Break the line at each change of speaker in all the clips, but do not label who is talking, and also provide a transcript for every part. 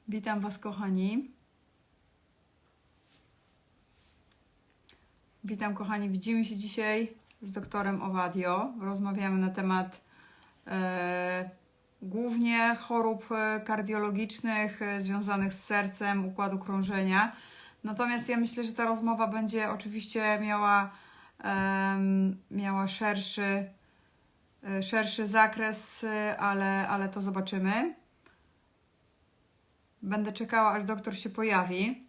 Witam Was, kochani. Witam, kochani. Widzimy się dzisiaj z doktorem Ovadio. Rozmawiamy na temat głównie chorób kardiologicznych związanych z sercem, układu krążenia. Natomiast ja myślę, że ta rozmowa będzie oczywiście miała szerszy zakres, ale to zobaczymy. Będę czekała, aż doktor się pojawi.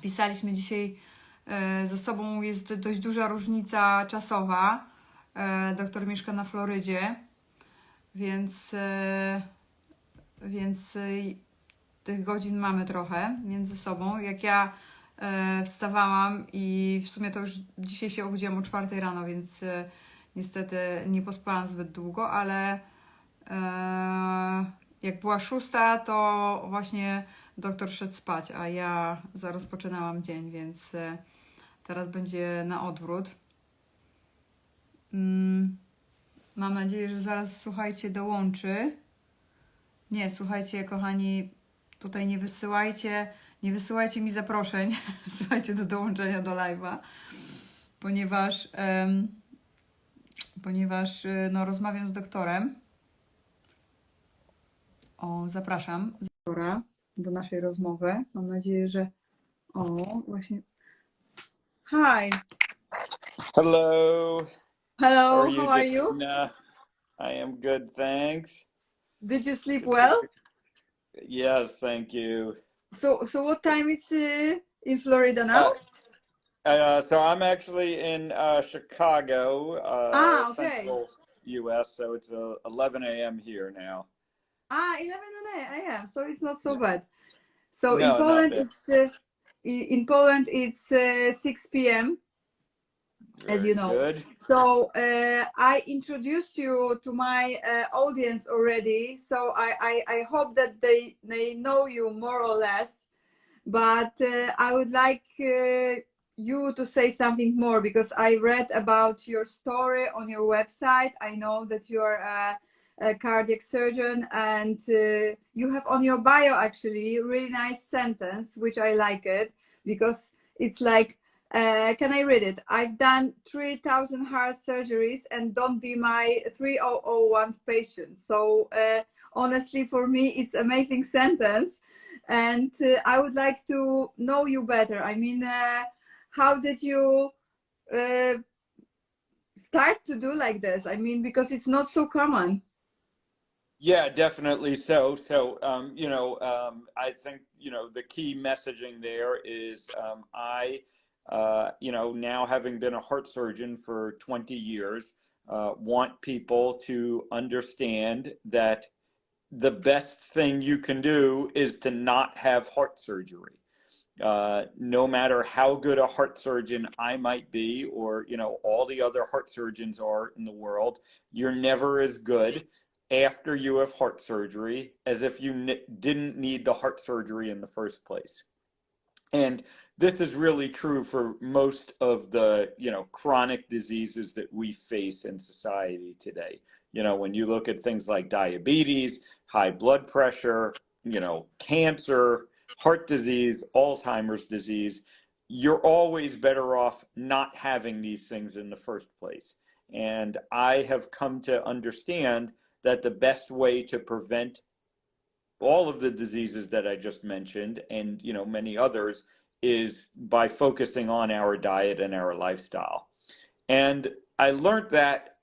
Pisaliśmy dzisiaj ze sobą, jest dość duża różnica czasowa. Doktor mieszka na Florydzie, więc tych godzin mamy trochę między sobą. Jak ja wstawałam i w sumie to już dzisiaj się obudziłam o 4 rano, więc niestety nie pospałam zbyt długo, ale jak była 6, to właśnie doktor szedł spać, a ja rozpoczynałam dzień, więc teraz będzie na odwrót. Mam nadzieję, że zaraz, słuchajcie, dołączy. Nie, słuchajcie, kochani, tutaj nie wysyłajcie mi zaproszeń, słuchajcie, do dołączenia do live'a, ponieważ no, rozmawiam z doktorem. Zapraszam doktora do naszej rozmowy. Mam nadzieję, że... właśnie... Hi!
Hello.
Hello, how are you?
I am good, thanks.
Did you sleep well?
Yes, thank you.
So what time is in Florida now?
So I'm actually in Chicago,
Okay.
Central U.S., so it's 11 a.m. here now.
11 a.m. So it's not so bad. So
No,
in Poland it's 6 p.m. as you know.
Good.
So I introduced you to my audience already. So I hope that they know you more or less. But I would like you to say something more, because I read about your story on your website. I know that you are a cardiac surgeon, and you have on your bio actually a really nice sentence, which I like it, because it's like, can I read it? I've done 3,000 heart surgeries and don't be my 3001 patient. So honestly, for me, it's amazing sentence. And I would like to know you better. I mean, how did you start to do like this? I mean, because it's not so common.
Yeah, definitely. So, I think, the key messaging there is now having been a heart surgeon for 20 years, want people to understand that the best thing you can do is to not have heart surgery. No matter how good a heart surgeon I might be, or, all the other heart surgeons are in the world, you're never as good after you have heart surgery as if you didn't need the heart surgery in the first place. And this is really true for most of the, chronic diseases that we face in society today. When you look at things like diabetes, high blood pressure, cancer, heart disease, Alzheimer's disease, you're always better off not having these things in the first place. And I have come to understand that the best way to prevent all of the diseases that I just mentioned, and many others, is by focusing on our diet and our lifestyle. And I learned that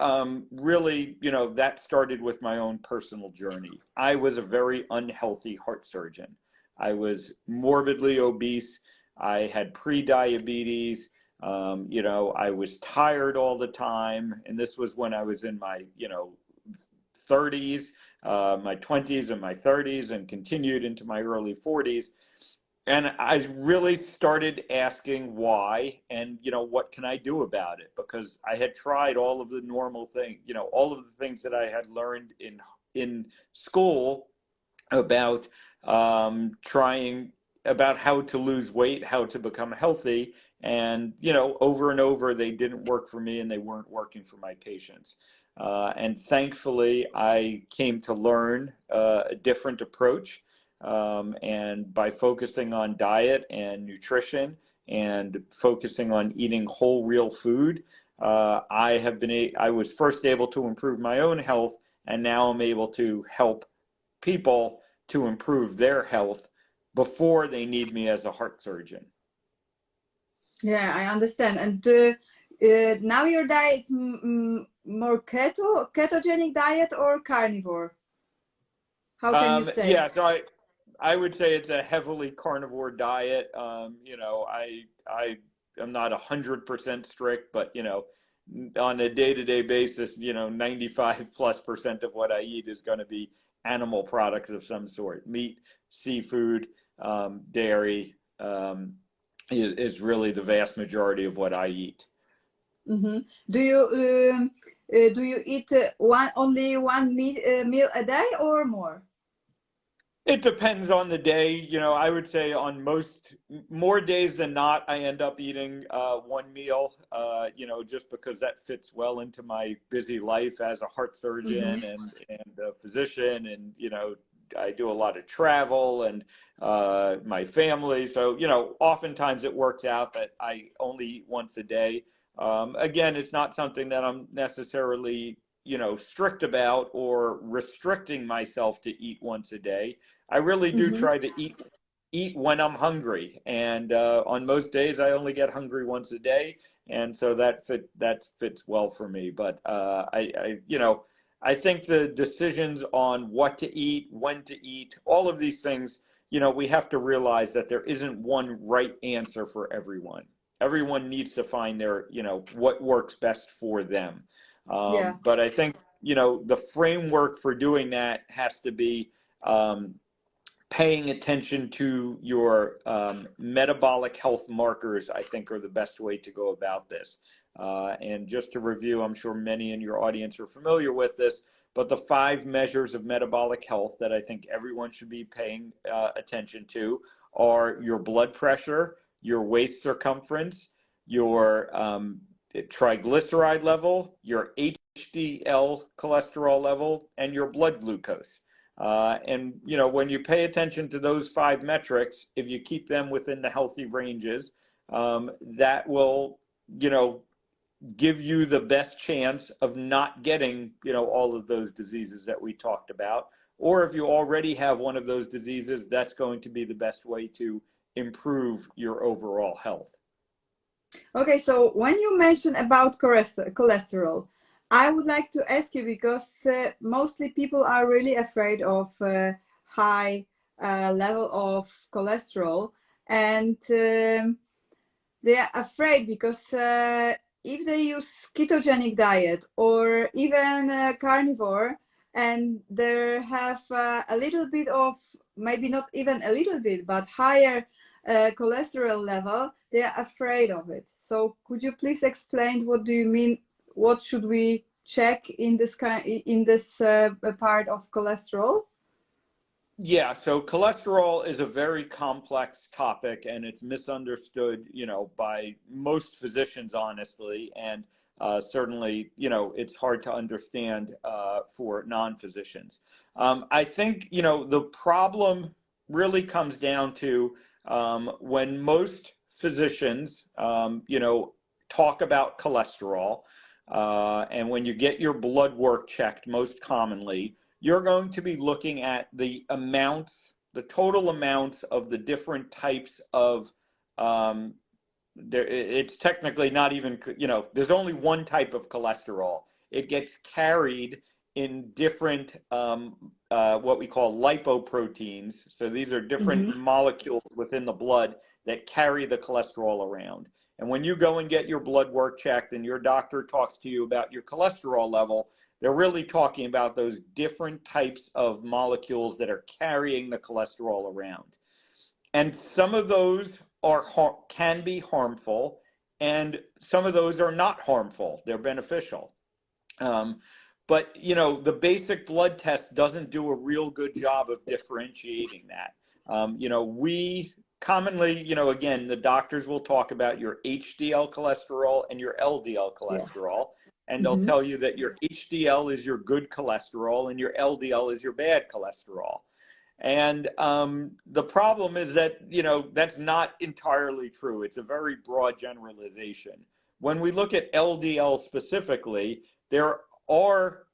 really, that started with my own personal journey. I was a very unhealthy heart surgeon. I was morbidly obese. I had pre-diabetes. I was tired all the time. And this was when I was in my, 30s, my 20s and my 30s, and continued into my early 40s. And I really started asking why, and, what can I do about it? Because I had tried all of the normal things, all of the things that I had learned in school about trying about how to lose weight, how to become healthy. And, over and over, they didn't work for me and they weren't working for my patients. And thankfully, I came to learn a different approach And by focusing on diet and nutrition and focusing on eating whole, real food, I was first able to improve my own health, and now I'm able to help people to improve their health before they need me as a heart surgeon.
Yeah, I understand. And now your diet's more ketogenic diet or carnivore? How can you say?
Yeah, so I would say it's a heavily carnivore diet. You know, I am not 100% strict, but you know, on a day-to-day basis, you know, 95+% of what I eat is going to be animal products of some sort. Meat, seafood, dairy, is really the vast majority of what I eat.
Mm-hmm. Do you eat only one meal a day or more?
It depends on the day. You know, I would say on more days than not, I end up eating one meal, you know, just because that fits well into my busy life as a heart surgeon
Mm-hmm.
and a physician. And, you know, I do a lot of travel and my family. So, you know, oftentimes it works out that I only eat once a day. Again, it's not something that I'm necessarily, you know, strict about or restricting myself to eat once a day. I really do
Mm-hmm.
try to eat when I'm hungry, and on most days I only get hungry once a day, and so that fits well for me. But you know, I think the decisions on what to eat, when to eat, all of these things, you know, we have to realize that there isn't one right answer for everyone. Everyone needs to find their, you know, what works best for them.
Yeah.
But I think, you know, the framework for doing that has to be um, paying attention to your metabolic health markers, I think, are the best way to go about this. And just to review, I'm sure many in your audience are familiar with this, but the 5 measures of metabolic health that I think everyone should be paying attention to are your blood pressure, your waist circumference, your triglyceride level, your HDL cholesterol level, and your blood glucose. And you know, when you pay attention to those 5 metrics, if you keep them within the healthy ranges, that will, you know, give you the best chance of not getting, you know, all of those diseases that we talked about. Or if you already have one of those diseases, that's going to be the best way to improve your overall health.
Okay, so when you mention about cholesterol, I would like to ask you because mostly people are really afraid of high level of cholesterol, and they are afraid because if they use ketogenic diet or even carnivore, and they have a little bit of, maybe not even a little bit, but higher cholesterol level, they are afraid of it. So could you please explain what do you mean? What should we check in this part of cholesterol?
Yeah, so cholesterol is a very complex topic and it's misunderstood, you know, by most physicians, honestly, and certainly, you know, it's hard to understand for non-physicians. I think, you know, the problem really comes down to when most physicians, you know, talk about cholesterol, and when you get your blood work checked, most commonly, you're going to be looking at the amounts, the total amounts of the different types of, it's technically not even, you know, there's only one type of cholesterol. It gets carried in different, what we call lipoproteins. So these are different
Mm-hmm.
molecules within the blood that carry the cholesterol around. And when you go and get your blood work checked and your doctor talks to you about your cholesterol level, they're really talking about those different types of molecules that are carrying the cholesterol around. And some of those can be harmful, and some of those are not harmful. They're beneficial. Um, but you know, the basic blood test doesn't do a real good job of differentiating that. You know, we commonly, you know, again, the doctors will talk about your HDL cholesterol and your LDL
Yeah.
cholesterol, and they'll
Mm-hmm.
tell you that your HDL is your good cholesterol and your LDL is your bad cholesterol. And the problem is that, that's not entirely true. It's a very broad generalization. When we look at LDL specifically, there are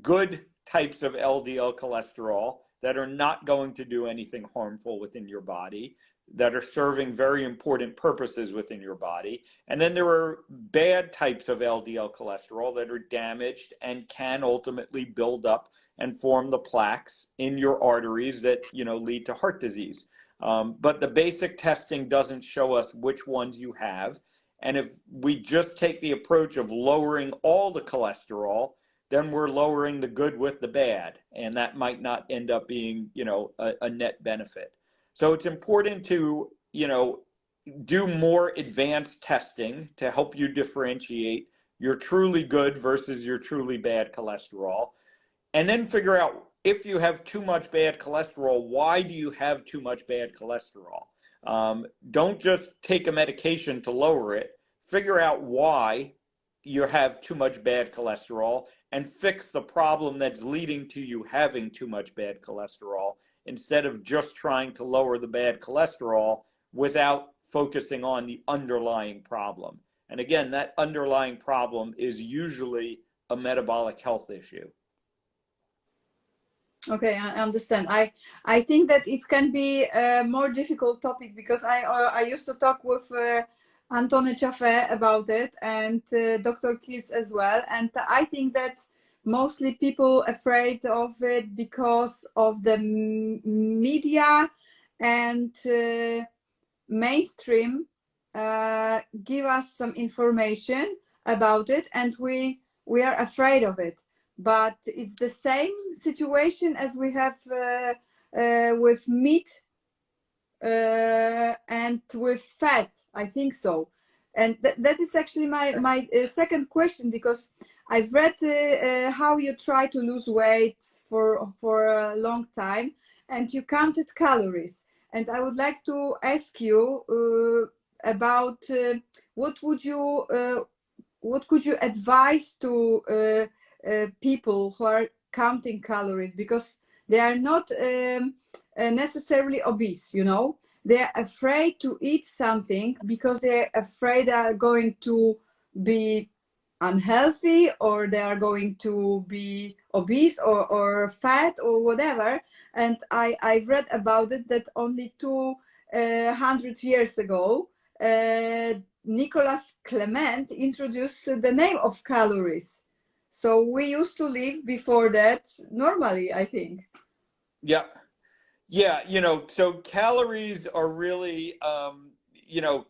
good types of LDL cholesterol that are not going to do anything harmful within your body, that are serving very important purposes within your body. And then there are bad types of LDL cholesterol that are damaged and can ultimately build up and form the plaques in your arteries that, lead to heart disease. But the basic testing doesn't show us which ones you have. And if we just take the approach of lowering all the cholesterol, then we're lowering the good with the bad. And that might not end up being, a net benefit. So it's important to, do more advanced testing to help you differentiate your truly good versus your truly bad cholesterol. And then figure out, if you have too much bad cholesterol, why do you have too much bad cholesterol? Don't just take a medication to lower it. Figure out why you have too much bad cholesterol and fix the problem that's leading to you having too much bad cholesterol, instead of just trying to lower the bad cholesterol without focusing on the underlying problem. And again, that underlying problem is usually a metabolic health issue.
Okay, I understand. I think that it can be a more difficult topic, because I used to talk with Antony Chaffee about it, and Dr. Kids as well. And I think that mostly people afraid of it because of the media and mainstream give us some information about it, and we are afraid of it. But it's the same situation as we have with meat and with fat, I think so. And that is actually my second question, because I've read how you try to lose weight for a long time, and you counted calories. And I would like to ask you about what could you advise to people who are counting calories, because they are not necessarily obese, they're afraid to eat something because they're afraid they are going to be unhealthy, or they are going to be obese or fat or whatever. And I read about it that only 200 years ago Nicolas Clement introduced the name of calories. So we used to live before that normally, I think.
Yeah. Yeah, so calories are really,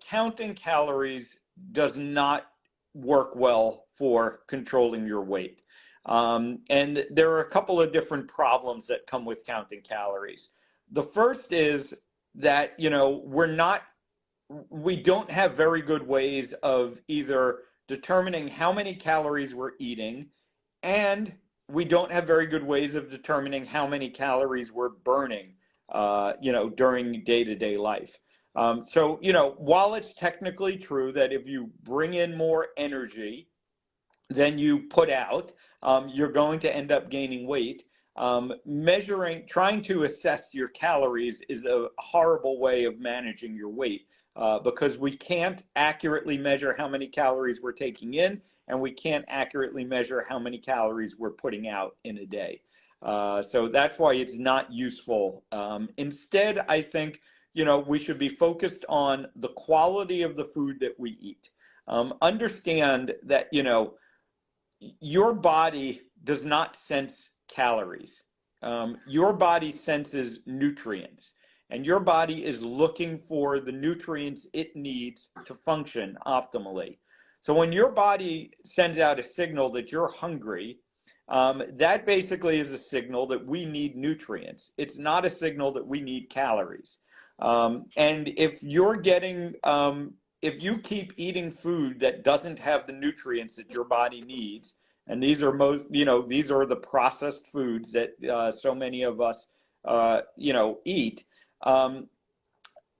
counting calories does not work well for controlling your weight. And there are a couple of different problems that come with counting calories. The first is that, we don't have very good ways of either determining how many calories we're eating, and we don't have very good ways of determining how many calories we're burning, during day-to-day life. So, while it's technically true that if you bring in more energy than you put out, you're going to end up gaining weight. Trying to assess your calories is a horrible way of managing your weight, because we can't accurately measure how many calories we're taking in, and we can't accurately measure how many calories we're putting out in a day. So that's why it's not useful. Instead, I think, we should be focused on the quality of the food that we eat. Understand that, your body does not sense calories. Your body senses nutrients, and your body is looking for the nutrients it needs to function optimally. So when your body sends out a signal that you're hungry, that basically is a signal that we need nutrients. It's not a signal that we need calories. And if you keep eating food that doesn't have the nutrients that your body needs, and these are these are the processed foods that so many of us, eat.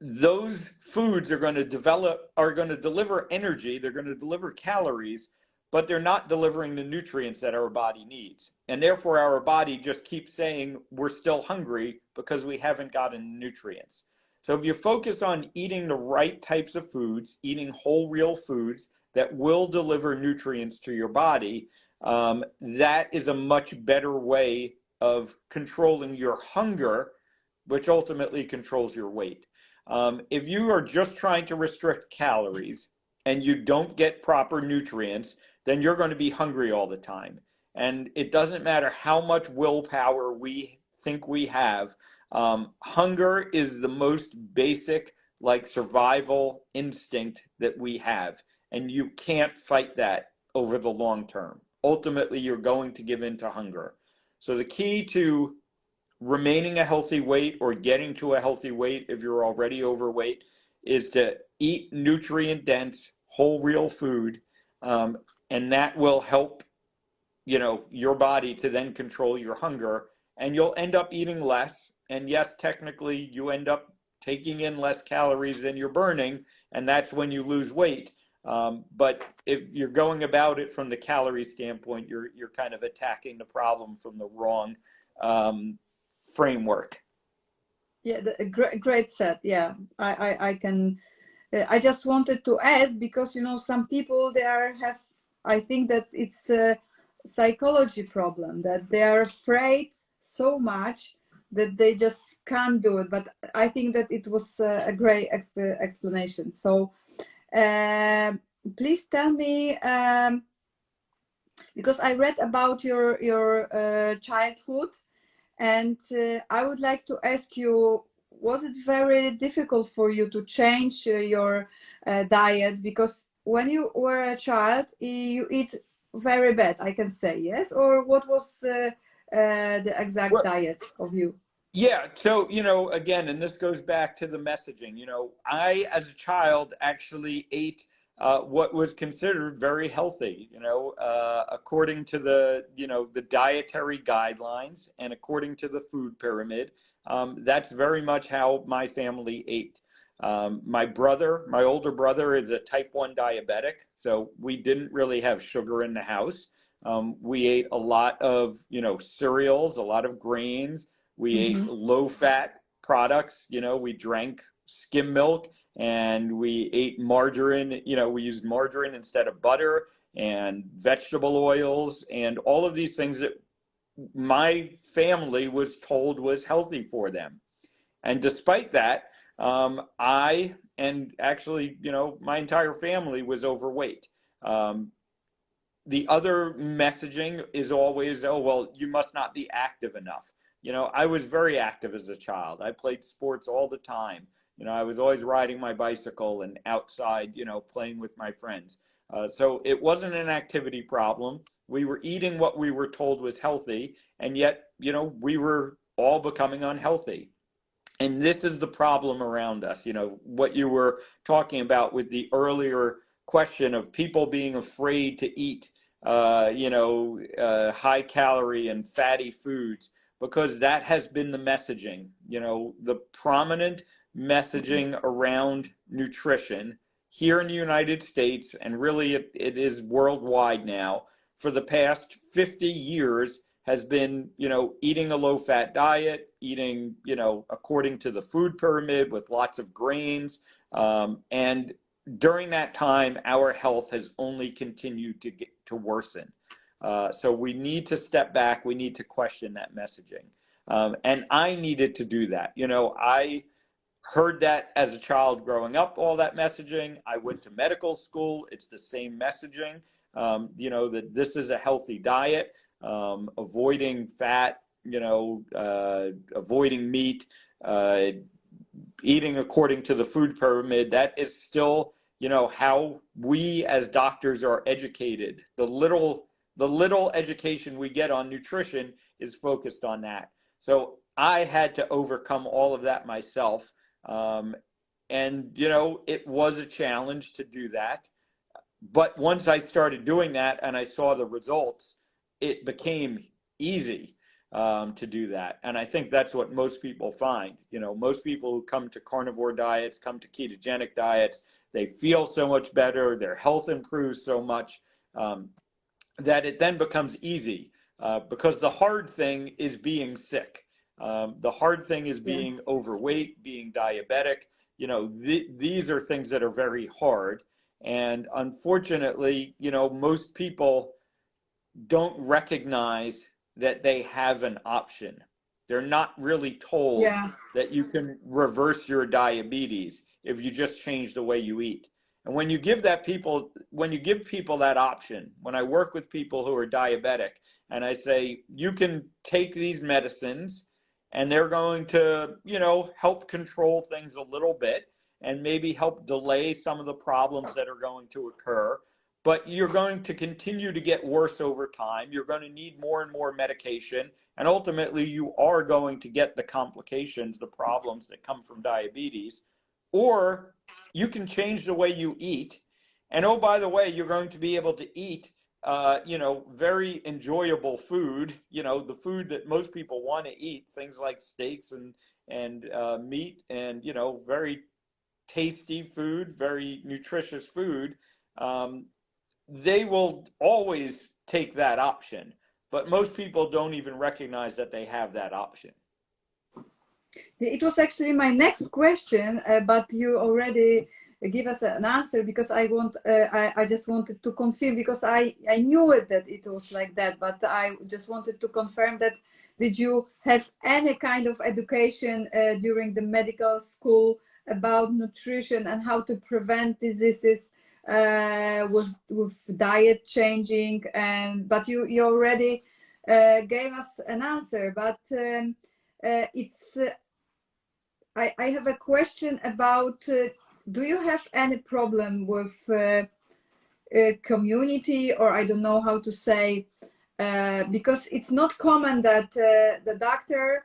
Those foods are going to deliver energy. They're going to deliver calories, but they're not delivering the nutrients that our body needs. And therefore, our body just keeps saying we're still hungry because we haven't gotten nutrients. So if you focus on eating the right types of foods, eating whole, real foods that will deliver nutrients to your body, that is a much better way of controlling your hunger, which ultimately controls your weight. If you are just trying to restrict calories and you don't get proper nutrients, then you're going to be hungry all the time. And it doesn't matter how much willpower we think we have. Hunger is the most basic, like, survival instinct that we have. And you can't fight that over the long term. Ultimately, you're going to give in to hunger. So the key to remaining a healthy weight or getting to a healthy weight if you're already overweight is to eat nutrient dense, whole, real food. And that will help, your body to then control your hunger, and you'll end up eating less. And yes, technically you end up taking in less calories than you're burning, and that's when you lose weight. But if you're going about it from the calorie standpoint, you're kind of attacking the problem from the wrong framework.
Yeah, great set. Yeah, I can. I just wanted to ask because some people have. I think that it's a psychology problem, that they are afraid so much that they just can't do it. But I think that it was a great explanation. So please tell me, because I read about your childhood, and I would like to ask you, was it very difficult for you to change your diet? Because when you were a child, you eat very bad, I can say, yes? Or what was the exact
Well,
diet of you?
yeah. So, again, and this goes back to the messaging, I, as a child, actually ate what was considered very healthy, according to the dietary guidelines and according to the food pyramid. That's very much how my family ate. My older brother, is a type 1 diabetic, so we didn't really have sugar in the house. We ate a lot of, cereals, a lot of grains. We ate
Mm-hmm.
low fat products. We drank skim milk, and we ate margarine. We used margarine instead of butter, and vegetable oils, and all of these things that my family was told was healthy for them. And despite that, I, and actually, my entire family was overweight. The other messaging is always, oh, well, you must not be active enough. I was very active as a child. I played sports all the time. I was always riding my bicycle and outside, playing with my friends. So it wasn't an activity problem. We were eating what we were told was healthy, and yet, we were all becoming unhealthy. And this is the problem around us. What you were talking about with the earlier question of people being afraid to eat, high calorie and fatty foods, because that has been the messaging. The prominent messaging around nutrition here in the United States, and really it is worldwide now, for the past 50 years has been, eating a low fat diet, eating, according to the food pyramid with lots of grains. And during that time, our health has only continued to worsen. So we need to step back. We need to question that messaging. And I needed to do that. I heard that as a child growing up, all that messaging. I went to medical school. It's the same messaging, that this is a healthy diet. Avoiding fat, avoiding meat, eating according to the food pyramid. That is still, how we as doctors are educated. The little education we get on nutrition is focused on that. So I had to overcome all of that myself. And, it was a challenge to do that. But once I started doing that and I saw the results, it became easy to do that. And I think that's what most people find. Most people who come to carnivore diets, come to ketogenic diets, they feel so much better. Their health improves so much. that it then becomes easy, because the hard thing is being sick. The hard thing is
Yeah.
being overweight, being diabetic. These are things that are very hard. And unfortunately, most people don't recognize that they have an option. They're not really told
Yeah.
that you can reverse your diabetes if you just change the way you eat. And when you give people that option, when I work with people who are diabetic and I say, you can take these medicines and they're going to, help control things a little bit and maybe help delay some of the problems that are going to occur, but you're going to continue to get worse over time. You're going to need more and more medication. And ultimately, you are going to get the complications, the problems that come from diabetes. Or you can change the way you eat. And oh, by the way, you're going to be able to eat, very enjoyable food, the food that most people want to eat, things like steaks and meat and, very tasty food, very nutritious food. They will always take that option, but most people don't even recognize that they have that option.
It was actually my next question, but you already give us an answer, because I just wanted to confirm, because I knew it that it was like that, but I just wanted to confirm that. Did you have any kind of education during the medical school about nutrition and how to prevent diseases with diet changing? But you already gave us an answer, but it's I have a question about do you have any problem with community, or I don't know how to say, because it's not common that the doctor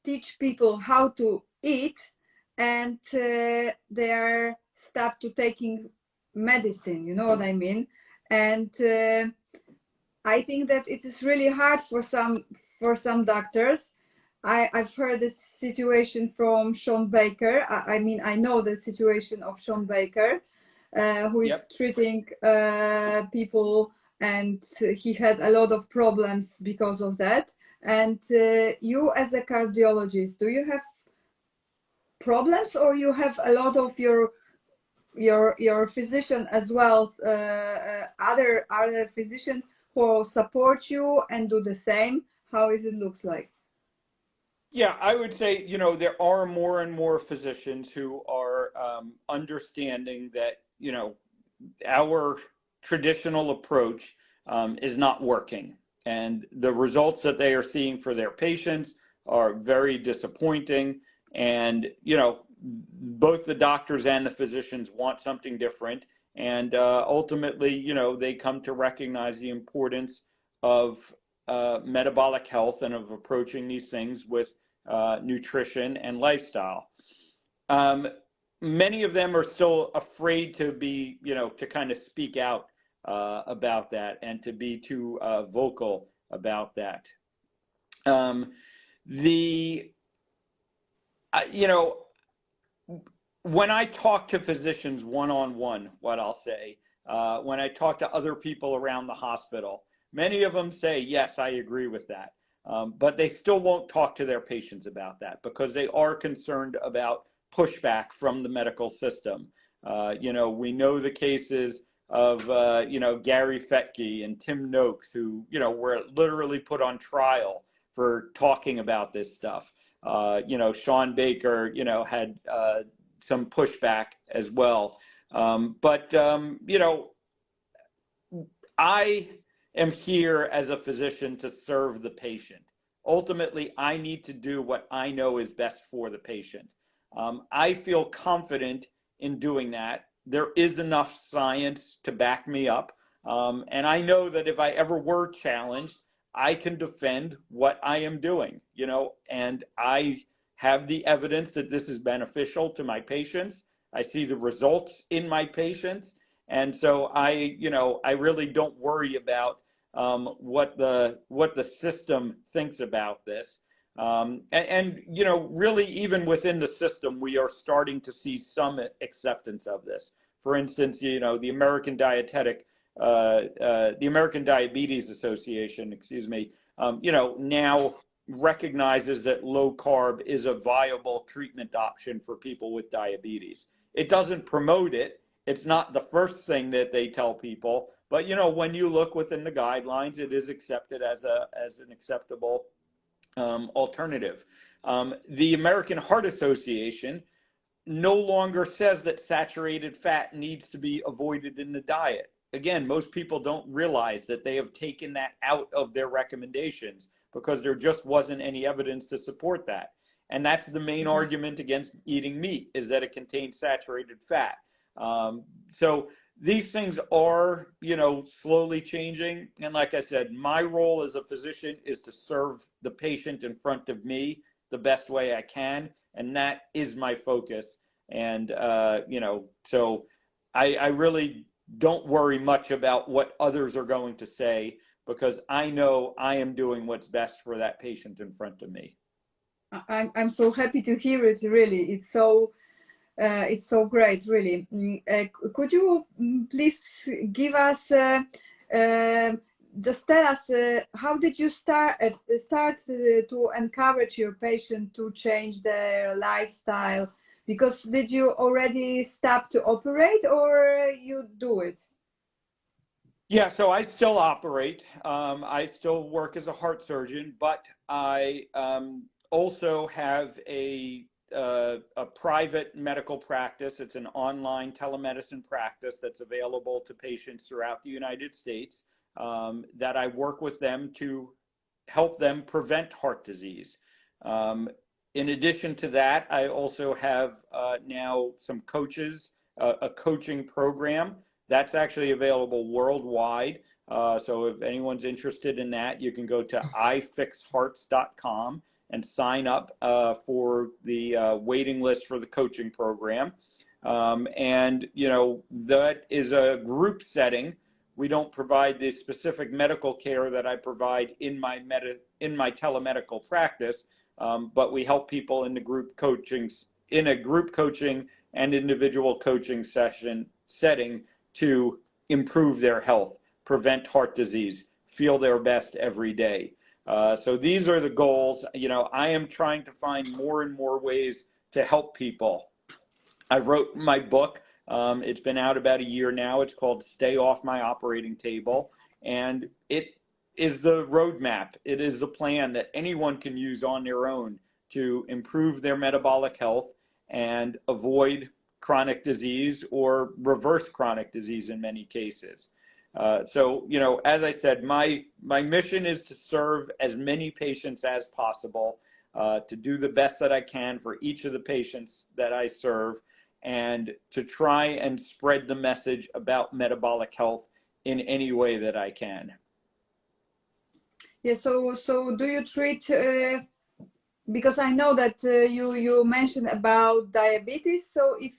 teach people how to eat, and they're stopped to taking medicine, you know what I mean? And I think that it is really hard for some doctors. I've heard this situation from Sean Baker. I mean, I know the situation of Sean Baker, who is
Yep.
treating people, and he had a lot of problems because of that. And you, as a cardiologist, do you have problems, or you have a lot of your physician as well, other physicians who support you and do the same? How is it looks like?
Yeah, I would say, there are more and more physicians who are understanding that, our traditional approach is not working. And the results that they are seeing for their patients are very disappointing. And, both the doctors and the physicians want something different. And ultimately, they come to recognize the importance of metabolic health and of approaching these things with nutrition and lifestyle. Many of them are still afraid to be, to kind of speak out about that and to be too vocal about that. When I talk to physicians one-on-one, what I'll say, when I talk to other people around the hospital, many of them say, yes, I agree with that. But they still won't talk to their patients about that because they are concerned about pushback from the medical system. We know the cases of, Gary Fettke and Tim Noakes, who, were literally put on trial for talking about this stuff. Sean Baker, had some pushback as well. But I am here as a physician to serve the patient. Ultimately, I need to do what I know is best for the patient. I feel confident in doing that. There is enough science to back me up. And I know that if I ever were challenged, I can defend what I am doing, and I have the evidence that this is beneficial to my patients. I see the results in my patients. And so I really don't worry about what the system thinks about this. Really, even within the system, we are starting to see some acceptance of this. For instance, the American Dietetic the American Diabetes Association, excuse me, now recognizes that low carb is a viable treatment option for people with diabetes. It doesn't promote it. It's not the first thing that they tell people, but when you look within the guidelines, it is accepted as an acceptable alternative. The American Heart Association no longer says that saturated fat needs to be avoided in the diet. Again, most people don't realize that they have taken that out of their recommendations because there just wasn't any evidence to support that. And that's the main argument against eating meat, is that it contains saturated fat. So these things are, slowly changing. And like I said, my role as a physician is to serve the patient in front of me the best way I can. And that is my focus. And, so I really don't worry much about what others are going to say, because I know I am doing what's best for that patient in front of me.
I'm so happy to hear it. Really, it's so great. Really, could you please give us just tell us how did you start to encourage your patient to change their lifestyle? Because did you already stop to operate, or you do it?
Yeah, so I still operate. I still work as a heart surgeon, but I also have a private medical practice. It's an online telemedicine practice that's available to patients throughout the United States, that I work with them to help them prevent heart disease. In addition to that, I also have now some coaches, a coaching program that's actually available worldwide. So if anyone's interested in that, you can go to ifixhearts.com and sign up for the waiting list for the coaching program. And, that is a group setting. We don't provide the specific medical care that I provide in my telemedical practice, but we help people in a group coaching and individual coaching setting to improve their health, prevent heart disease, feel their best every day. So these are the goals. I am trying to find more and more ways to help people. I wrote my book. It's been out about a year now. It's called Stay Off My Operating Table. And it is the roadmap. It is the plan that anyone can use on their own to improve their metabolic health and avoid chronic disease or reverse chronic disease in many cases. So, as I said, my mission is to serve as many patients as possible, to do the best that I can for each of the patients that I serve, and to try and spread the message about metabolic health in any way that I can.
Yeah, so do you treat, because I know that you mentioned about diabetes, so if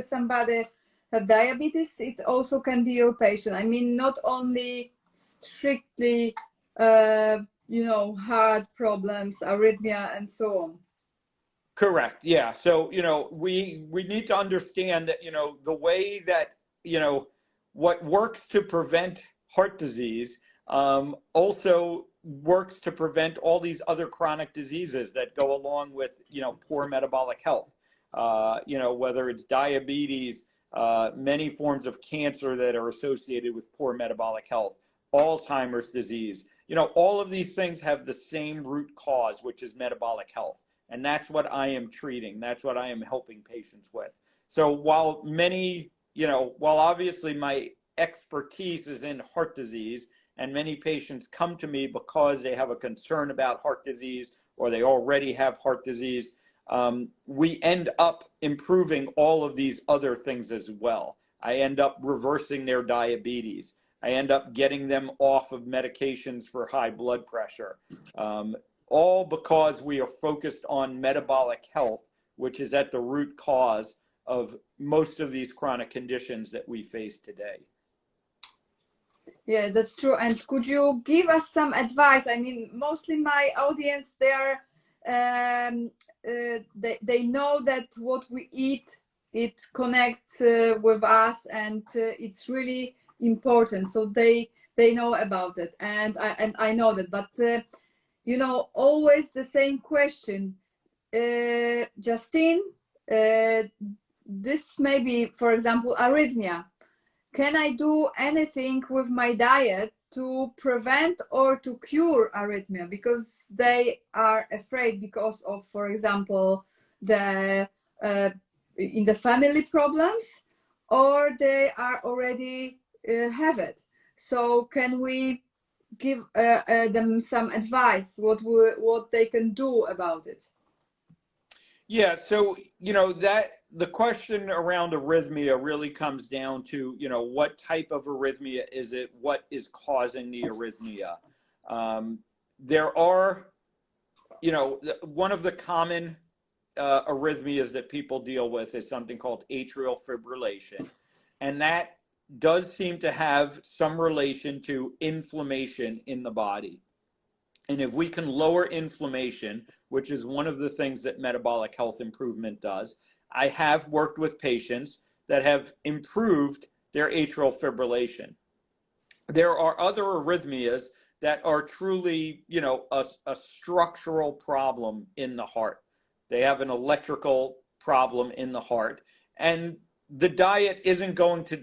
somebody have diabetes, it also can be your patient. I mean, not only strictly, heart problems, arrhythmia, and so on.
Correct. Yeah. So, we need to understand that, the way that, what works to prevent heart disease also works to prevent all these other chronic diseases that go along with, poor metabolic health. Whether it's diabetes, many forms of cancer that are associated with poor metabolic health, Alzheimer's disease, all of these things have the same root cause, which is metabolic health. And that's what I am treating. That's what I am helping patients with. So while obviously my expertise is in heart disease, and many patients come to me because they have a concern about heart disease or they already have heart disease, we end up improving all of these other things as well. I end up reversing their diabetes. I end up getting them off of medications for high blood pressure. All because we are focused on metabolic health, which is at the root cause of most of these chronic conditions that we face today.
Yeah, that's true. And could you give us some advice? I mean, mostly my audience, they know that what we eat, it connects with us, and it's really important, so they know about it, and I know that. But you know, always the same question, Justine. This may be, for example, arrhythmia. Can I do anything with my diet to prevent or to cure arrhythmia? Because they are afraid because of, for example, the in the family problems, or they are already have it. So can we give them some advice what they can do about it?
Yeah, so that the question around arrhythmia really comes down to what type of arrhythmia is it, what is causing the arrhythmia. There are one of the common arrhythmias that people deal with is something called atrial fibrillation, and that does seem to have some relation to inflammation in the body. And if we can lower inflammation, which is one of the things that metabolic health improvement does, I have worked with patients that have improved their atrial fibrillation. There are other arrhythmias that are truly, a structural problem in the heart. They have an electrical problem in the heart, and the diet isn't going to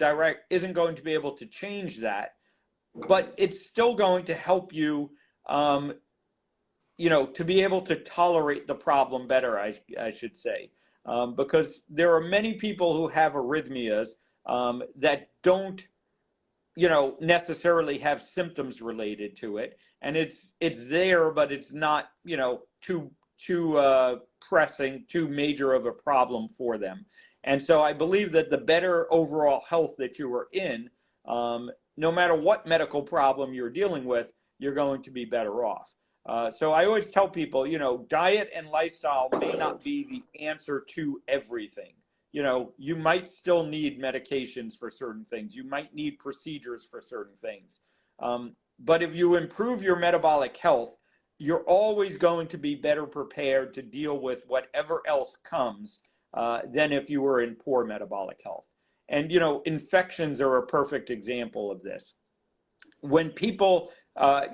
be able to change that, but it's still going to help you to be able to tolerate the problem better, I should say, because there are many people who have arrhythmias that don't, necessarily have symptoms related to it, and it's there, but it's not, too pressing, too major of a problem for them. And so I believe that the better overall health that you are in, no matter what medical problem you're dealing with, you're going to be better off. So I always tell people, diet and lifestyle may not be the answer to everything. You might still need medications for certain things. You might need procedures for certain things. But if you improve your metabolic health, you're always going to be better prepared to deal with whatever else comes than if you were in poor metabolic health. And, infections are a perfect example of this. When people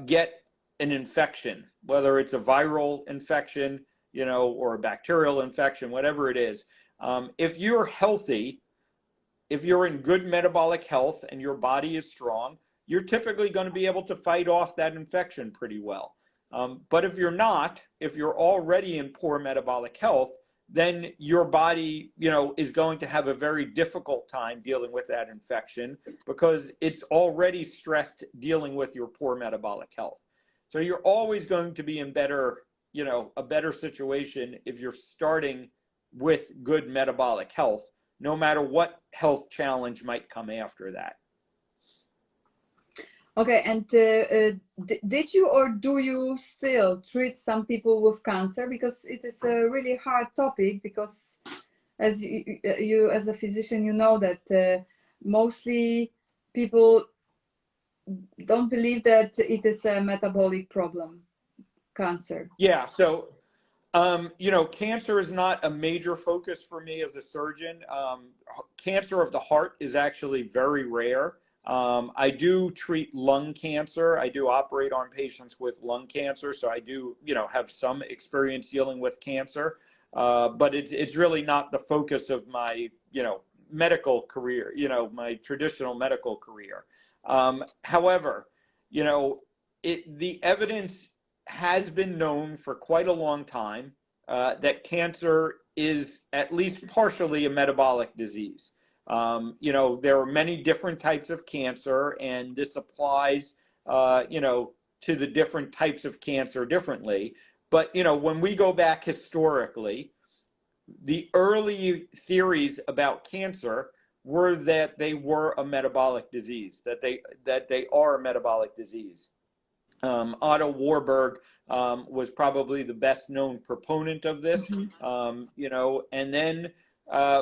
get an infection, whether it's a viral infection, or a bacterial infection, whatever it is, if you're healthy, if you're in good metabolic health and your body is strong, you're typically going to be able to fight off that infection pretty well. But if you're not, if you're already in poor metabolic health, then your body, is going to have a very difficult time dealing with that infection because it's already stressed dealing with your poor metabolic health. So you're always going to be in a better situation if you're starting with good metabolic health, no matter what health challenge might come after that.
Okay, and did you or do you still treat some people with cancer? Because it is a really hard topic, because as you as a physician, you know that mostly people don't believe that it is a metabolic problem, cancer.
Yeah, so cancer is not a major focus for me as a surgeon. Cancer of the heart is actually very rare. I do treat lung cancer. I do operate on patients with lung cancer, so I do, have some experience dealing with cancer. But it's really not the focus of my, medical career, my traditional medical career. However, the evidence has been known for quite a long time that cancer is at least partially a metabolic disease. There are many different types of cancer, and this applies, to the different types of cancer differently. But, when we go back historically, the early theories about cancer were that they were a metabolic disease, that they are a metabolic disease. Otto Warburg was probably the best known proponent of this, and then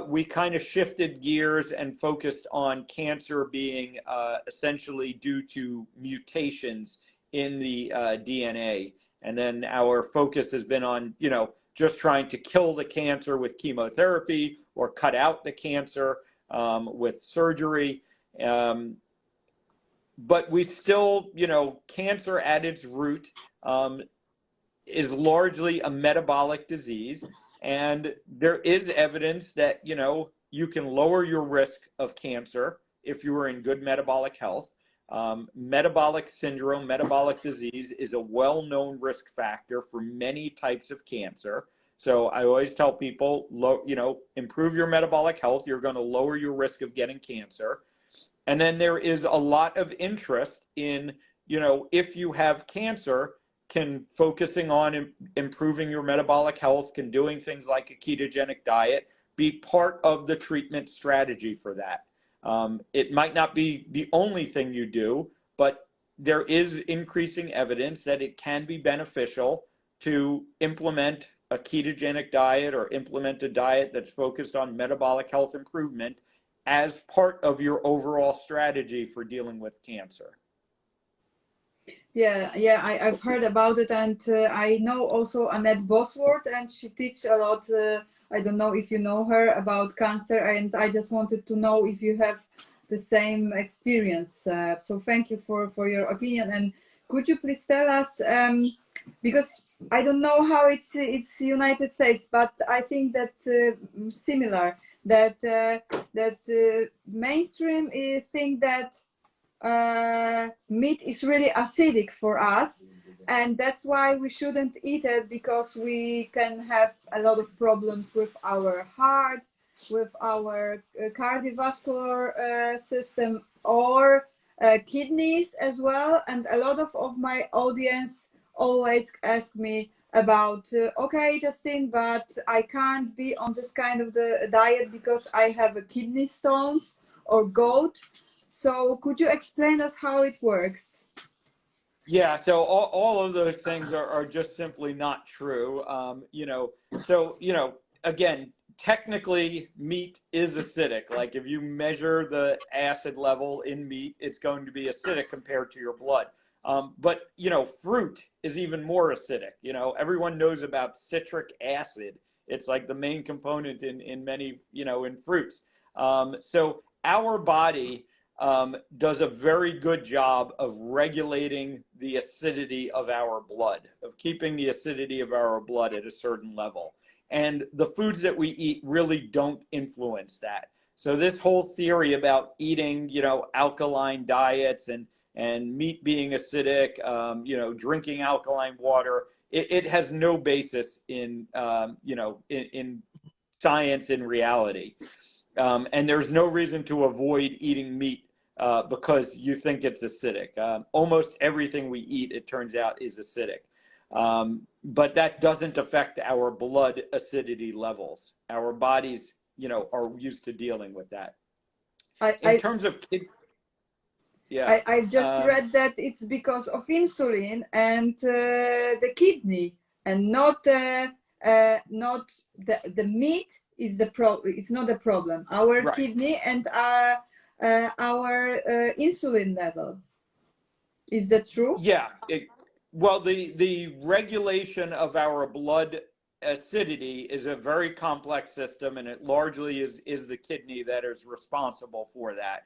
we kind of shifted gears and focused on cancer being essentially due to mutations in the DNA. And then our focus has been on, just trying to kill the cancer with chemotherapy or cut out the cancer with surgery. but we still, cancer at its root is largely a metabolic disease. And there is evidence that, you can lower your risk of cancer if you are in good metabolic health. Metabolic syndrome, metabolic disease is a well-known risk factor for many types of cancer. So I always tell people, improve your metabolic health. You're going to lower your risk of getting cancer. And then there is a lot of interest in, if you have cancer, can focusing on improving your metabolic health, can doing things like a ketogenic diet be part of the treatment strategy for that. It might not be the only thing you do, but there is increasing evidence that it can be beneficial to implement a ketogenic diet or implement a diet that's focused on metabolic health improvement as part of your overall strategy for dealing with cancer.
Yeah, I've heard about it, and I know also Annette Bosworth, and she teaches a lot. I don't know if you know her about cancer, and I just wanted to know if you have the same experience. So thank you for your opinion, and could you please tell us, because I don't know how it's United States, but I think that similar that mainstream is think that meat is really acidic for us, and that's why we shouldn't eat it, because we can have a lot of problems with our heart, with our cardiovascular system, or kidneys as well. And a lot of my audience always ask me about okay, Justin, but I can't be on this kind of the diet because I have a kidney stones or gout. So could you explain us how it works?
Yeah, so all of those things are just simply not true. So, again, technically meat is acidic. Like if you measure the acid level in meat, it's going to be acidic compared to your blood. But, fruit is even more acidic. Everyone knows about citric acid. It's like the main component in many, in fruits. So our body does a very good job of regulating the acidity of our blood, of keeping the acidity of our blood at a certain level. And the foods that we eat really don't influence that. So this whole theory about eating, alkaline diets and meat being acidic, drinking alkaline water, it has no basis in, in science, in reality. And there's no reason to avoid eating meat because you think it's acidic. Almost everything we eat, it turns out, is acidic. But that doesn't affect our blood acidity levels. Our bodies, are used to dealing with that. In terms of yeah,
I just read that it's because of insulin and the kidney, and not the meat is the it's not a problem. Our
right.
kidney and our insulin level. Is that true?
Yeah. Well, the regulation of our blood acidity is a very complex system, and it largely is the kidney that is responsible for that.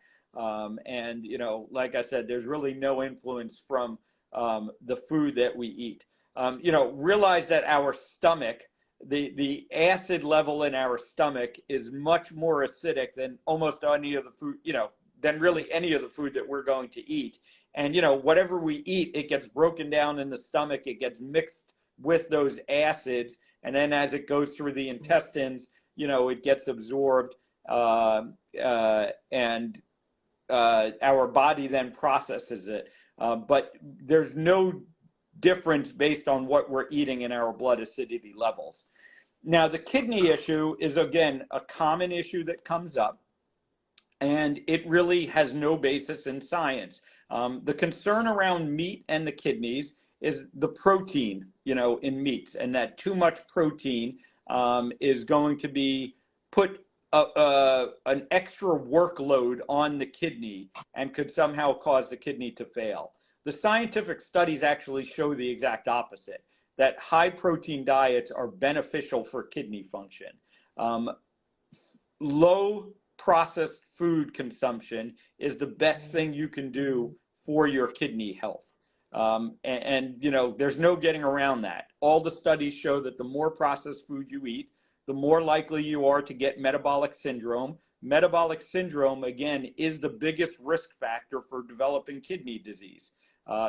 And like I said, there's really no influence from the food that we eat. Realize that our stomach, the acid level in our stomach is much more acidic than almost any of the food, than really any of the food that we're going to eat. And, whatever we eat, it gets broken down in the stomach. It gets mixed with those acids. And then as it goes through the intestines, it gets absorbed. And our body then processes it. But there's no difference based on what we're eating in our blood acidity levels. Now, the kidney issue is, again, a common issue that comes up. And it really has no basis in science. The concern around meat and the kidneys is the protein, in meats, and that too much protein is going to be put an extra workload on the kidney and could somehow cause the kidney to fail. The scientific studies actually show the exact opposite, that high protein diets are beneficial for kidney function. Low processed food consumption is the best thing you can do for your kidney health. You know, there's no getting around that. All the studies show that the more processed food you eat, the more likely you are to get metabolic syndrome. Metabolic syndrome, again, is the biggest risk factor for developing kidney disease.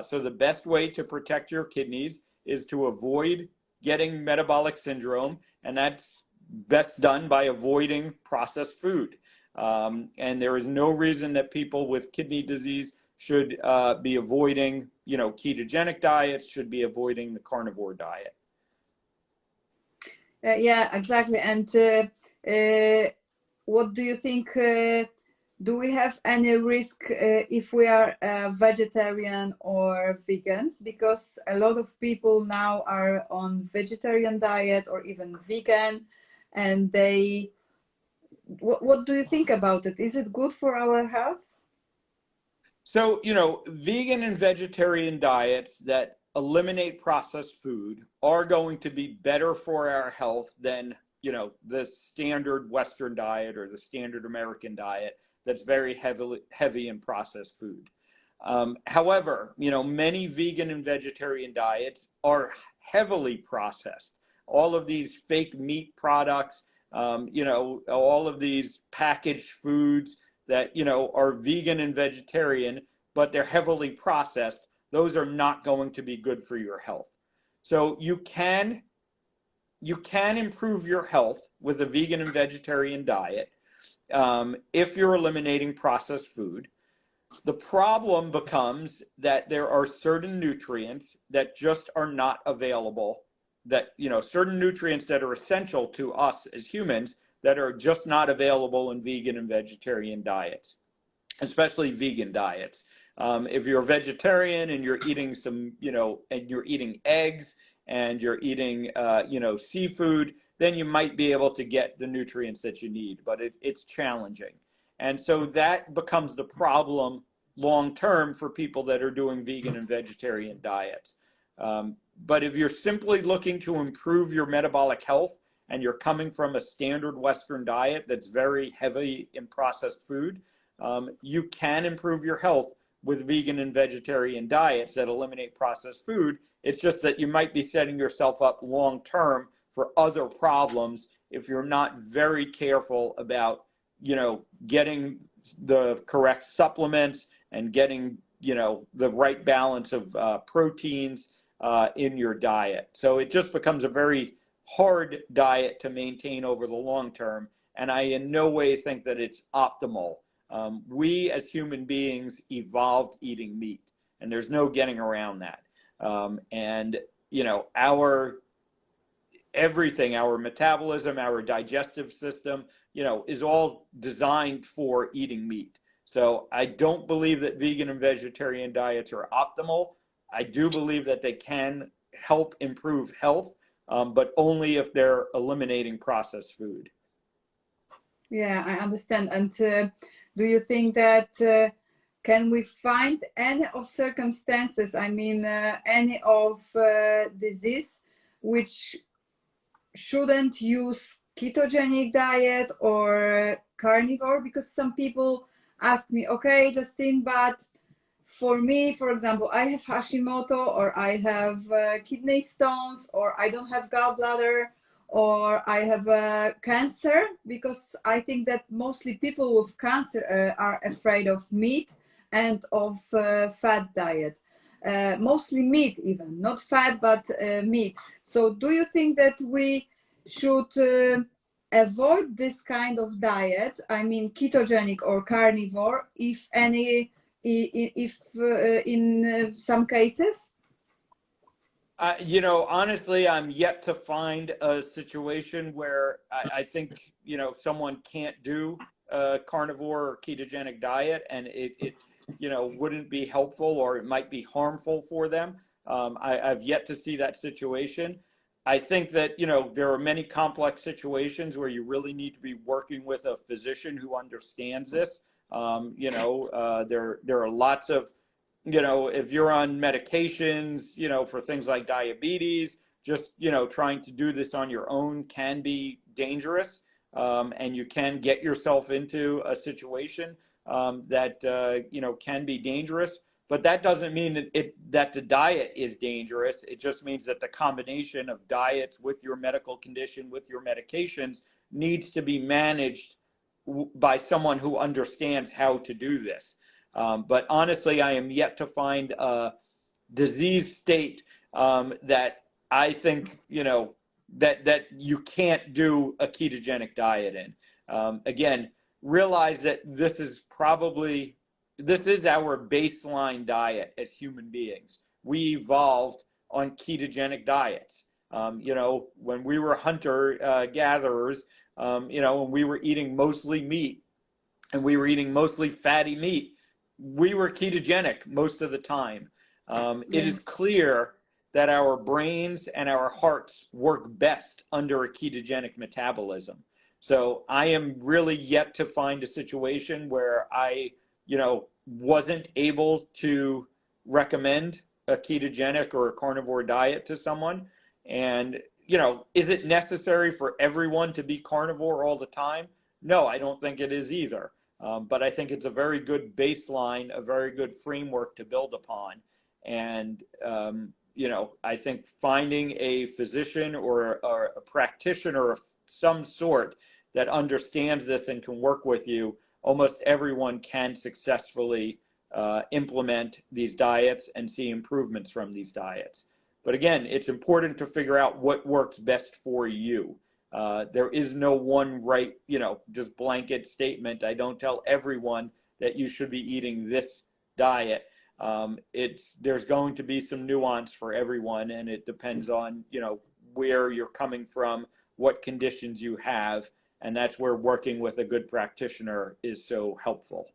So the best way to protect your kidneys is to avoid getting metabolic syndrome, and that's best done by avoiding processed food. And there is no reason that people with kidney disease should be avoiding, you know, ketogenic diets, should be avoiding the carnivore diet.
Yeah, exactly. And what do you think? Do we have any risk if we are vegetarian or vegans? Because a lot of people now are on vegetarian diet or even vegan, and they. What do you think about it? Is it good for our health?
So, you know, vegan and vegetarian diets that eliminate processed food are going to be better for our health than, you know, the standard Western diet or the standard American diet that's very heavy in processed food. However, you know, many vegan and vegetarian diets are heavily processed. All of these fake meat products, you know, all of these packaged foods that, you know, are vegan and vegetarian, but they're heavily processed, those are not going to be good for your health. So you can improve your health with a vegan and vegetarian diet if you're eliminating processed food. The problem becomes that there are certain nutrients that just are not available, that, you know, certain nutrients that are essential to us as humans that are just not available in vegan and vegetarian diets, especially vegan diets. If you're a vegetarian and you're eating some, you know, and you're eating eggs and you're eating, you know, seafood, then you might be able to get the nutrients that you need, but it's challenging. And so that becomes the problem long term for people that are doing vegan and vegetarian diets. But if you're simply looking to improve your metabolic health and you're coming from a standard Western diet that's very heavy in processed food, you can improve your health with vegan and vegetarian diets that eliminate processed food. It's just that you might be setting yourself up long term for other problems if you're not very careful about, you know, getting the correct supplements and getting, you know, the right balance of proteins in your diet. So it just becomes a very hard diet to maintain over the long term, and I in no way think that it's optimal. We as human beings evolved eating meat, and there's no getting around that. And, you know, everything, our metabolism, our digestive system, you know, is all designed for eating meat. So I don't believe that vegan and vegetarian diets are optimal. I do believe that they can help improve health, but only if they're eliminating processed food.
Yeah, I understand. And do you think that can we find any of circumstances, I mean, any of disease which shouldn't use ketogenic diet or carnivore? Because some people ask me, okay, Justine, but for me, for example, I have Hashimoto, or I have kidney stones, or I don't have gallbladder, or I have cancer, because I think that mostly people with cancer are afraid of meat and of fat diet. Mostly meat, even not fat, but meat. So do you think that we should avoid this kind of diet, I mean ketogenic or carnivore, if any, if in some cases?
You know, honestly, I'm yet to find a situation where I think, you know, someone can't do a carnivore or ketogenic diet and it you know, wouldn't be helpful or it might be harmful for them. I've yet to see that situation. I think that, you know, there are many complex situations where you really need to be working with a physician who understands this. You know, there are lots of, you know, if you're on medications, you know, for things like diabetes, just, you know, trying to do this on your own can be dangerous. And you can get yourself into a situation that, you know, can be dangerous. But that doesn't mean that the diet is dangerous. It just means that the combination of diets with your medical condition, with your medications, needs to be managed by someone who understands how to do this. But honestly, I am yet to find a disease state that I think, that you can't do a ketogenic diet in. Again, realize that this is our baseline diet as human beings. We evolved on ketogenic diets. When we were hunter gatherers, when we were eating mostly meat and we were eating mostly fatty meat, we were ketogenic most of the time. It is clear that our brains and our hearts work best under a ketogenic metabolism. So I am really yet to find a situation where I, wasn't able to recommend a ketogenic or a carnivore diet to someone. And, is it necessary for everyone to be carnivore all the time? No, I don't think it is either. But I think it's a very good baseline, a very good framework to build upon. And, I think finding a physician or a practitioner of some sort that understands this and can work with you, almost everyone can successfully implement these diets and see improvements from these diets. But again, it's important to figure out what works best for you. There is no one right, just blanket statement. I don't tell everyone that you should be eating this diet. There's going to be some nuance for everyone, and it depends on, where you're coming from, what conditions you have, and that's where working with a good practitioner is so helpful.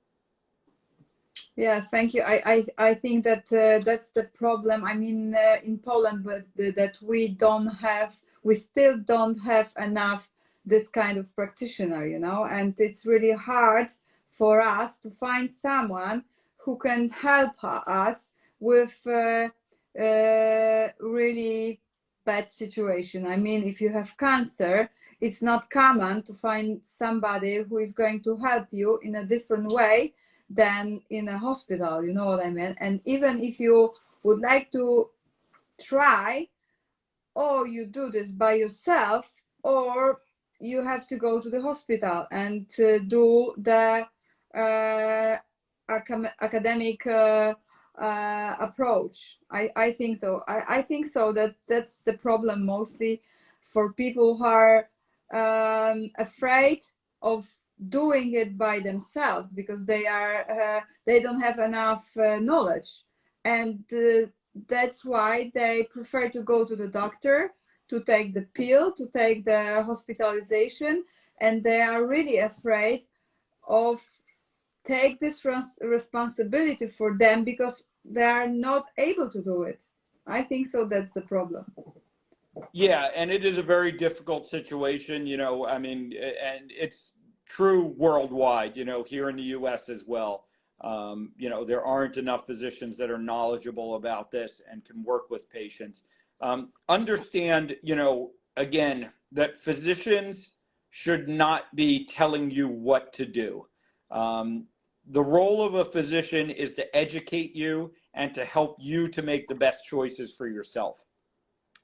Yeah, thank you. I think that that's the problem. I mean, in Poland, but that we still don't have enough this kind of practitioner, and it's really hard for us to find someone who can help us with really bad situation. I mean, if you have cancer, it's not common to find somebody who is going to help you in a different way than in a hospital, you know what I mean? And even if you would like to try, or you do this by yourself, or you have to go to the hospital and do the academic approach. I think so. I think so that's the problem mostly for people who are afraid of doing it by themselves because they don't have enough knowledge, and that's why they prefer to go to the doctor, to take the pill, to take the hospitalization, and they are really afraid of take this responsibility for them because they are not able to do it. I think so that's the problem.
Yeah, and it is a very difficult situation, and it's true worldwide, here in the US as well. There aren't enough physicians that are knowledgeable about this and can work with patients. Understand, again, that physicians should not be telling you what to do. The role of a physician is to educate you and to help you to make the best choices for yourself.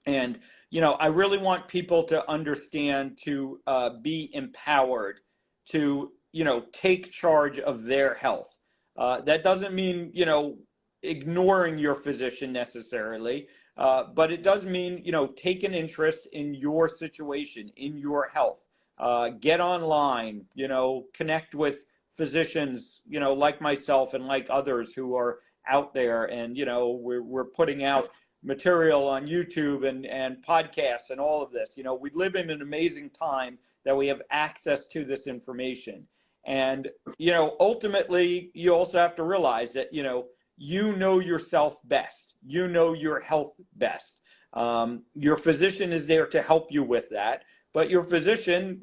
And, I really want people to understand to be empowered to, take charge of their health. That doesn't mean, ignoring your physician necessarily, but it does mean, take an interest in your situation, in your health. Get online, connect with physicians, like myself and like others who are out there, and, we're putting out material on YouTube and podcasts and all of this. We live in an amazing time that we have access to this information. And, ultimately, you also have to realize that, you know yourself best. You know your health best. Your physician is there to help you with that. But your physician,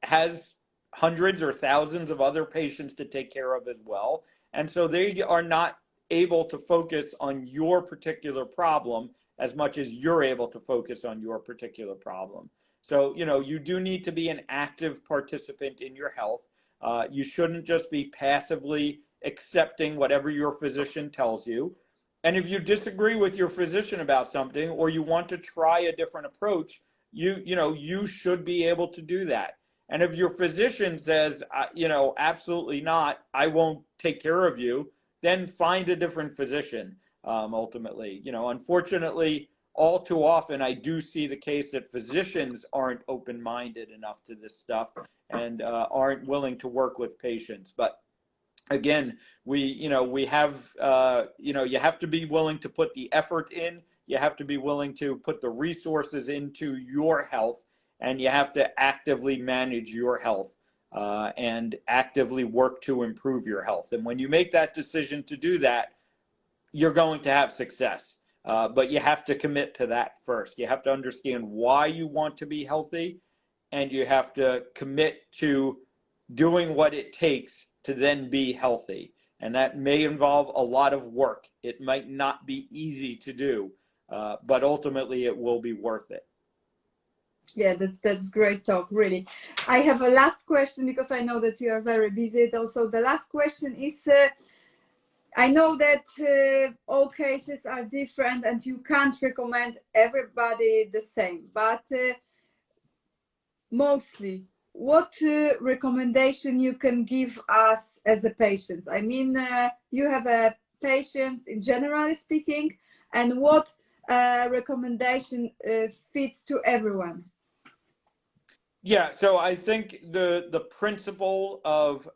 has hundreds or thousands of other patients to take care of as well. And so they are not able to focus on your particular problem as much as you're able to focus on your particular problem. So, you do need to be an active participant in your health. You shouldn't just be passively accepting whatever your physician tells you. And if you disagree with your physician about something, or you want to try a different approach, you should be able to do that. And if your physician says, absolutely not, I won't take care of you, then find a different physician. Ultimately, unfortunately, all too often I do see the case that physicians aren't open-minded enough to this stuff and aren't willing to work with patients. But again, we have, you have to be willing to put the effort in. You have to be willing to put the resources into your health, and you have to actively manage your health and actively work to improve your health. And when you make that decision to do that, you're going to have success. But you have to commit to that first. You have to understand why you want to be healthy, and you have to commit to doing what it takes to then be healthy. And that may involve a lot of work. It might not be easy to do, but ultimately it will be worth it.
Yeah, that's great talk, really. I have a last question because I know that you are very busy. Also, the last question is, I know that all cases are different and you can't recommend everybody the same, but mostly, what recommendation you can give us as a patient? I mean, you have a patients in generally speaking, and what recommendation fits to everyone?
Yeah, so I think the principle of,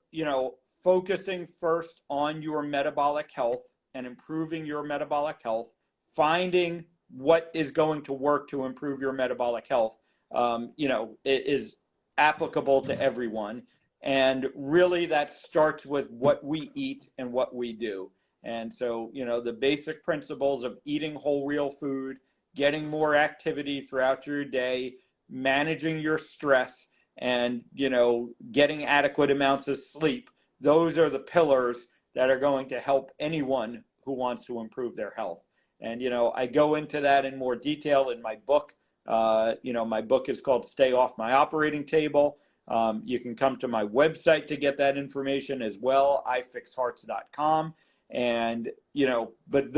focusing first on your metabolic health and improving your metabolic health, finding what is going to work to improve your metabolic health, it is applicable to everyone. And really that starts with what we eat and what we do. And so, the basic principles of eating whole real food, getting more activity throughout your day, managing your stress, and getting adequate amounts of sleep, those are the pillars that are going to help anyone who wants to improve their health. And I go into that in more detail in my book. My book is called Stay Off My Operating Table. You can come to my website to get that information as well, ifixhearts.com. And but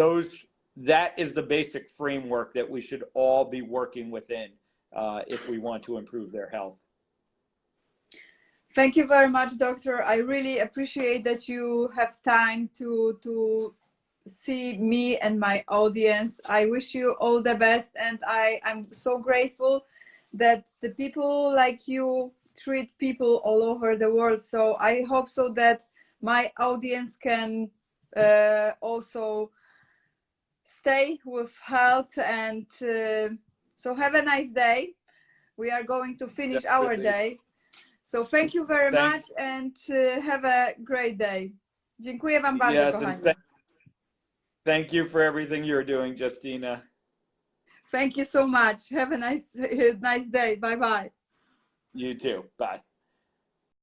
that is the basic framework that we should all be working within if we want to improve their health.
Thank you very much, doctor. I really appreciate that you have time to see me and my audience. I wish you all the best, and I'm so grateful that the people like you treat people all over the world. So I hope so that my audience can also stay with health, and so have a nice day. We are going to finish our day. So thank you very much, and have a great day. Dziękuję wam bardzo, kochani.
Thank you for everything you're doing, Justina.
Thank you so much. Have a nice day. Bye-bye.
You too. Bye.